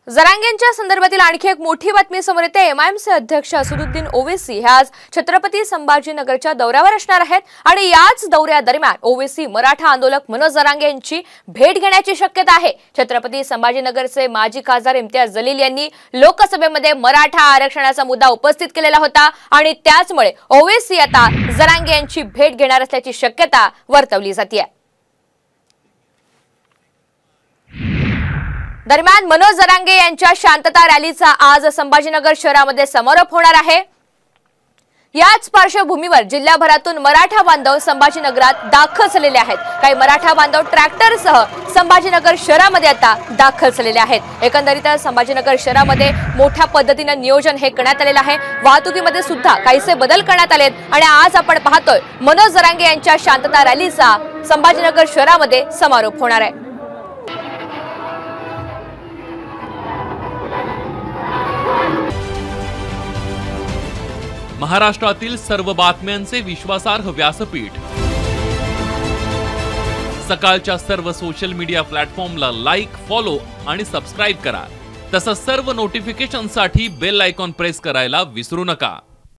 जरांगेंच्या संदर्भातील आणखी एक मोठी बातमी समोर येते। एमआयएमचे अध्यक्ष असदुद्दीन ओवैसी हे आज छत्रपती संभाजीनगरच्या दौऱ्यावर असणार आहेत आणि याच दौऱ्यादरम्यान ओवैसी मराठा आंदोलक मनोज जरांगे यांची भेट घेण्याची शक्यता आहे। छत्रपती संभाजीनगरचे माजी खासदार इम्तियाज जलील यांनी लोकसभेमध्ये मराठा आरक्षणाचा मुद्दा उपस्थित केलेला होता आणि त्याचमुळे ओवैसी आता जरांगे यांची भेट घेणार असल्याची शक्यता वर्तवली जाते। दरम्यान मनोज जरांगे यांच्या शांतता रॅलीचा आज संभाजीनगर शहरामध्ये समारोप होणार आहे। याच पार्श्वभूमीवर जिल्ह्याभरातून मराठा बांधव संभाजीनगरात दाखल झालेले आहेत। काही मराठा बांधव ट्रॅक्टरसह संभाजीनगर शहरामध्ये आता दाखल झालेले आहेत। एकंदरीत संभाजीनगर शहरामध्ये मोठ्या पद्धतीने नियोजन हे करण्यात आलेले आहे। वाहतुकीमध्ये सुद्धा काहीसे बदल करण्यात आलेत आणि आज आपण पाहतोय मनोज जरांगे यांच्या शांतता रॅलीचा संभाजीनगर शहरामध्ये समारोप होणार आहे। महाराष्ट्रातील सर्व बातम्यांचे विश्वासार्ह व्यासपीठ सकाळच्या सर्व सोशल मीडिया प्लॅटफॉर्मला लाईक, फॉलो आणि सबस्क्राइब करा। तसंच सर्व नोटिफिकेशनसाठी बेल आयकॉन प्रेस करायला विसरू नका।